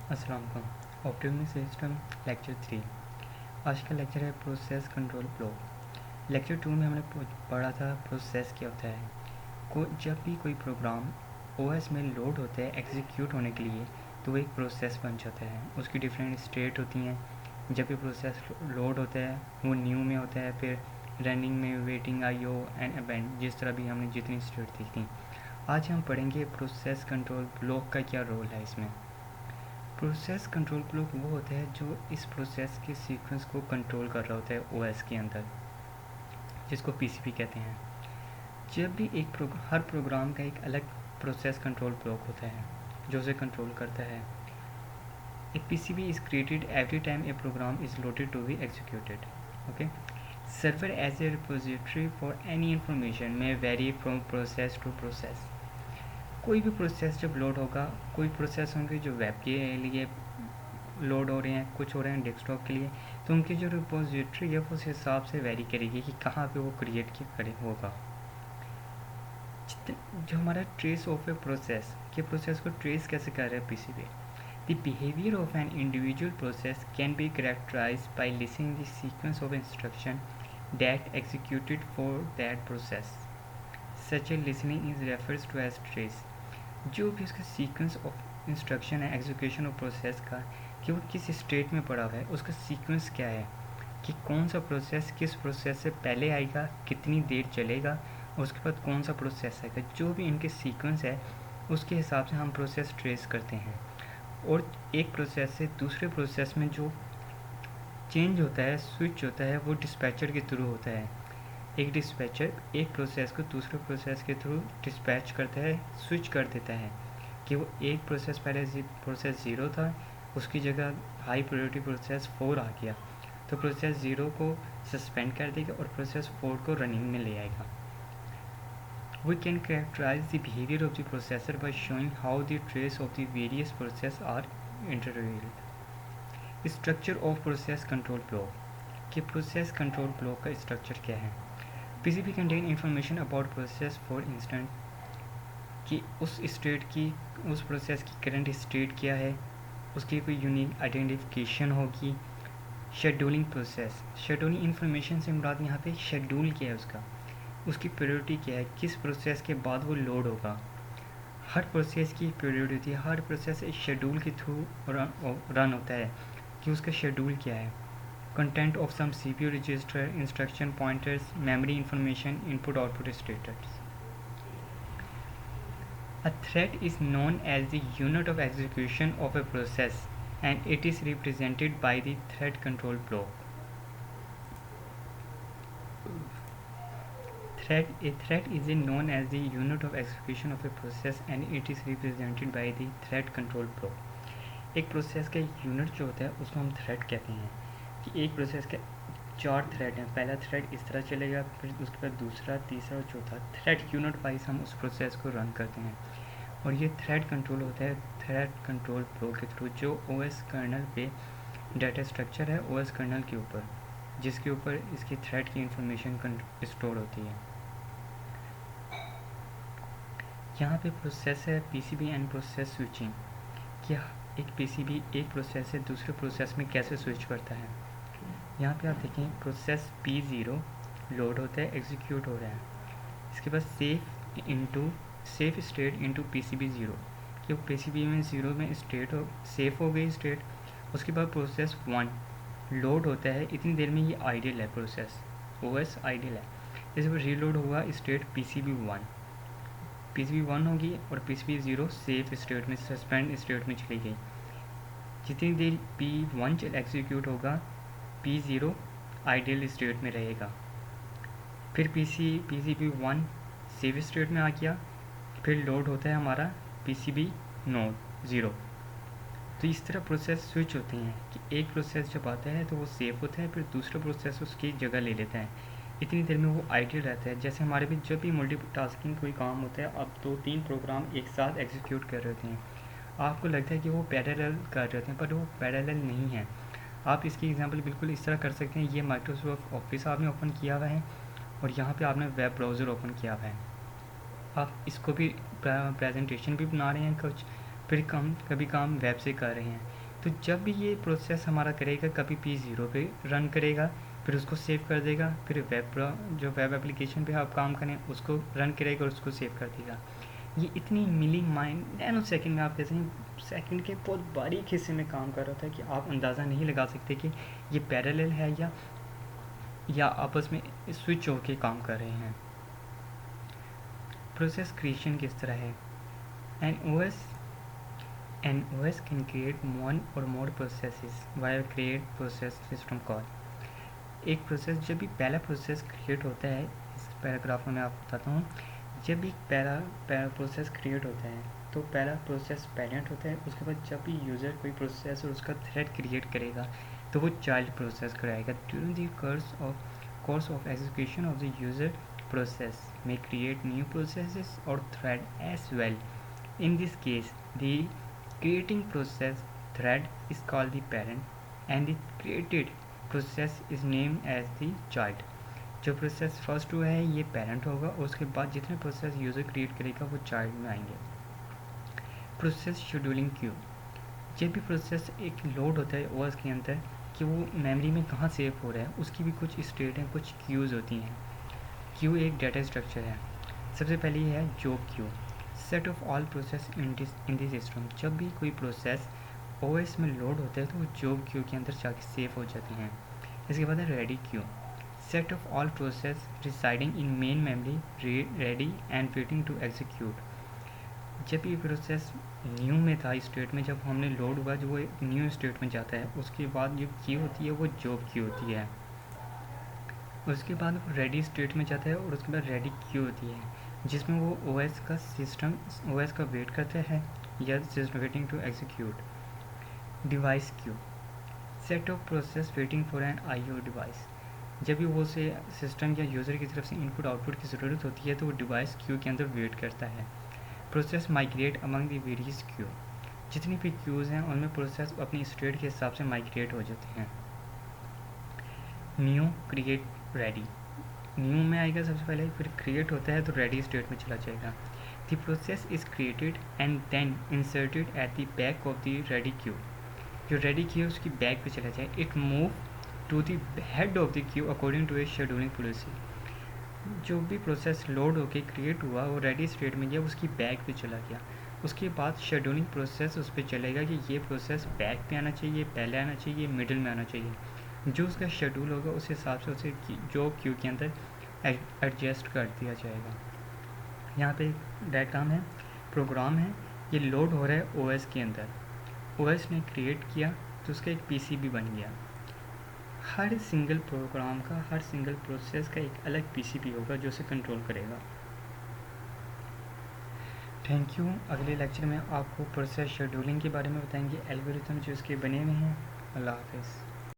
अस्सलाम वालेकुम। Optimal system lecture 3। आज का लेक्चर है प्रोसेस कंट्रोल फ्लो। लेक्चर 2 में हमने पढ़ा था प्रोसेस क्या होता है। जब भी कोई प्रोग्राम ओएस में लोड होता है एग्जीक्यूट होने के लिए तो वो एक प्रोसेस बन जाता है। उसकी डिफरेंट स्टेट होती हैं। जब भी प्रोसेस लोड होता है वो न्यू में होता है, फिर रनिंग में, वेटिंग, आईओ एंड अबेंड, जिस तरह भी हमने जितनी स्टेट देखी। आज हम पढ़ेंगे प्रोसेस कंट्रोल ब्लॉक का क्या रोल है इसमें। प्रोसेस कंट्रोल ब्लॉक वो होता है जो इस प्रोसेस के सीक्वेंस को कंट्रोल कर रहा होता है ओएस के अंदर, जिसको पीसीबी कहते हैं। जब भी हर प्रोग्राम का एक अलग प्रोसेस कंट्रोल ब्लॉक होता है जो उसे कंट्रोल करता है। A PCB is created every time a program is loaded to be executed. Okay, server as a repository for any information may vary from process to process. कोई भी process जब load होगा, कोई प्रोसेस होंगे जो web के लिए load हो रहे हैं, कुछ हो रहे हैं डेस्कटॉप के लिए, तो उनकी जो रिपोजिटरी है वो उस हिसाब से वेरी करेगी कि कहाँ पे वो क्रिएट होगा। जो हमारा ट्रेस ऑफ ए प्रोसेस के प्रोसेस को ट्रेस कैसे कर रहे हैं PCB. The behaviour of an individual process can be characterise by listing the sequence of instruction that executed for that process. Such a listening is refers to as trace. जो भी उसका sequence of instruction है execution of process का, कि वो किस state में पड़ा हुआ है, उसका सीक्वेंस क्या है, कि कौन सा प्रोसेस किस प्रोसेस से पहले आएगा, कितनी देर चलेगा, उसके बाद कौन सा प्रोसेस आएगा। जो भी इनके सीक्वेंस है उसके हिसाब से हम प्रोसेस ट्रेस करते हैं। और एक प्रोसेस से दूसरे प्रोसेस में जो चेंज होता है, स्विच होता है, वो डिस्पैचर के थ्रू होता है। एक डिस्पैचर एक प्रोसेस को दूसरे प्रोसेस के थ्रू डिस्पैच करता है, स्विच कर देता है कि वो एक प्रोसेस पहले प्रोसेस 0 था, उसकी जगह हाई प्रायोरिटी प्रोसेस 4 आ गया, तो प्रोसेस 0 को सस्पेंड कर देगा और प्रोसेस 4 को रनिंग में ले आएगा। We can characterize the behavior of the processor by showing how the trace of the various processes are interrelated. Structure of process control block कि प्रोसेस कंट्रोल ब्लॉक का स्ट्रक्चर क्या है। PCB contain information about process, for instant कि उस state की, उस process की current state क्या है, उसकी कोई यूनिक आइडेंटिफिकेशन होगी। शेड्यूलिंग प्रोसेस, शेड्यूलिंग इन्फॉर्मेशन से मुराद यहाँ पे शेड्यूल क्या है, उसकी प्रायोरिटी क्या है, किस प्रोसेस के बाद वो लोड होगा। हर प्रोसेस की प्रायोरिटी होती है, हर प्रोसेस एक शेड्यूल के थ्रू रन होता है कि उसका शेड्यूल क्या है। Content of some CPU register, instruction pointers, memory information, input output status. A thread is known as the unit of execution of a process and it is represented by the thread control block. A thread is known as the unit of execution of a process and it is represented by the thread control block. एक process का unit जो होता है उसको हम thread कहते हैं कि एक प्रोसेस के 4 थ्रेड हैं। पहला थ्रेड इस तरह चलेगा, फिर उसके बाद दूसरा, तीसरा और चौथा। थ्रेड यूनिट वाइज हम उस प्रोसेस को रन करते हैं और ये थ्रेड कंट्रोल होता है थ्रेड कंट्रोल ब्लॉक के थ्रू, जो ओएस कर्नल पे डाटा स्ट्रक्चर है ओएस कर्नल के ऊपर, जिसके ऊपर इसकी थ्रेड की इंफॉर्मेशन स्टोर होती है। यहाँ पे प्रोसेस है पीसीबी एंड प्रोसेस स्विचिंग, क्या एक पीसीबी एक प्रोसेस से दूसरे प्रोसेस में कैसे स्विच करता है। यहाँ पे आप देखें प्रोसेस P0 लोड होता है, एग्जीक्यूट हो रहा है, इसके बाद सेफ स्टेट इंटू पीसीबी 0, कि वो पीसीबी में 0 में सेफ हो गई स्टेट। उसके बाद प्रोसेस 1 लोड होता है, इतनी देर में ये आइडियल है, प्रोसेस ओएस आइडियल है। इस पर रीलोड हुआ स्टेट पीसीबी 1 होगी और पीसीबी 0 सेफ स्टेट में, सस्पेंड स्टेट में चली गई। जितनी देर P1 एग्जीक्यूट होगा P0 आइडियल स्टेट में रहेगा, फिर पीसीबी 1 सेफ स्टेट में आ गया, फिर लोड होता है हमारा पीसीबी नोड 0। तो इस तरह प्रोसेस स्विच होते हैं कि एक प्रोसेस जब आता है तो वो सेफ होता है, फिर दूसरा प्रोसेस उसकी जगह ले लेता है, इतनी देर में वो आइडियल रहता है। जैसे हमारे भी जब भी मल्टीटास्किंग कोई काम होता है, अब 2-3 प्रोग्राम एक साथ एग्जीक्यूट कर रहे होते हैं, आपको लगता है कि वो पैरेलल कर रहे होते हैं, पर वो पैरेलल नहीं है। आप इसकी एग्जांपल बिल्कुल इस तरह कर सकते हैं, ये माइक्रोसॉफ्ट ऑफिस आपने ओपन किया हुआ है और यहाँ पे आपने वेब ब्राउज़र ओपन किया हुआ है। आप इसको भी प्रेजेंटेशन भी बना रहे हैं कुछ, फिर कभी काम वेब से कर रहे हैं, तो जब भी ये प्रोसेस हमारा करेगा कभी P0 पे रन करेगा, फिर उसको सेव कर देगा, फिर जो वेब एप्लीकेशन पे आप काम करें उसको रन करेगा और उसको सेव कर देगा। ये इतनी नैनो सेकंड में, आप कहते हैं सेकंड के बहुत बारीक हिस्से में काम कर रहा था कि आप अंदाज़ा नहीं लगा सकते कि ये पैरेलल है या आपस में स्विच होके काम कर रहे हैं। प्रोसेस क्रिएशन किस तरह है? An OS can create one or more processes via create process system call। एक प्रोसेस, जब भी पहला प्रोसेस क्रिएट होता है, इस पैराग्राफ में मैं आपको बताता हूँ, जब भी पहला प्रोसेस क्रिएट होता है तो पहला प्रोसेस पेरेंट होता है। उसके बाद जब भी यूज़र कोई प्रोसेस और उसका थ्रेड क्रिएट करेगा तो वो चाइल्ड प्रोसेस कराएगा। During the course of execution of the user process may create new processes or thread as well. In this case, the creating process thread is called the parent and the created process is named as the child। जो process first हुआ है ये parent होगा और उसके बाद जितने process user create करेगा वो चाइल्ड में आएंगे। प्रोसेस शेड्यूलिंग क्यू, जब भी प्रोसेस एक लोड होता है ओएस के अंदर कि वो मेमोरी में कहाँ सेव हो रहा है, उसकी भी कुछ स्टेट हैं, कुछ क्यूज़ होती हैं। क्यू एक डाटा स्ट्रक्चर है। सबसे पहले ये है job queue, set of all process in this system. जब भी कोई प्रोसेस ओएस में लोड होता है तो वो जॉब क्यू के अंदर जाके सेव हो जाती हैं। इसके बाद है ready queue, set of all process residing in main memory ready and waiting to execute. जब ये प्रोसेस न्यू में था स्टेट में, जब हमने लोड हुआ जो वो न्यू स्टेट में जाता है, उसके बाद जो क्यू होती है वो जॉब क्यू होती है। उसके बाद वो रेडी स्टेट में जाता है और उसके बाद रेडी क्यू होती है जिसमें वो ओएस का सिस्टम ओएस का वेट करता है या system waiting to execute. Device queue, set of process waiting for an IO device. जब भी वो से सिस्टम या यूज़र की तरफ से इनपुट आउटपुट की ज़रूरत होती है तो वो डिवाइस क्यू के अंदर वेट करता है। Process migrate among the various Q, जितनी भी क्यूज़ हैं उनमें प्रोसेस अपनी स्टेट के हिसाब से माइग्रेट हो जाते हैं। न्यू क्रिएट रेडी, न्यू में आएगा सबसे पहले, फिर क्रिएट होता है तो रेडी स्टेट में चला जाएगा। The process is created and then inserted at the back of the ready queue. जो रेडी क्यू है उसकी बैक पे चला जाए। It move to the head of the queue according to a scheduling policy. जो भी प्रोसेस लोड होके create हुआ वो रेडी स्टेट में गया, उसकी बैक पे चला गया। उसके बाद शेड्यूलिंग प्रोसेस उस पर चलेगा कि ये प्रोसेस बैक पे आना चाहिए, पहले आना चाहिए, मिडिल में आना चाहिए। जो उसका शेड्यूल होगा उस हिसाब से उसे जो क्यू के अंदर एडजस्ट कर दिया जाएगा। यहाँ पे डायग्राम है, प्रोग्राम है, ये लोड हो रहा है ओएस के अंदर। ओएस ने क्रिएट किया तो उसका एक पीसीबी बन गया। हर सिंगल प्रोग्राम का, हर सिंगल प्रोसेस का एक अलग पीसीबी होगा जो उसे कंट्रोल करेगा। Thank you. अगले लेक्चर में आपको प्रोसेस शेड्यूलिंग के बारे में बताएंगे, एल्गोरिथम जो इसके बने हुए हैं। अल्लाह हाफिज़।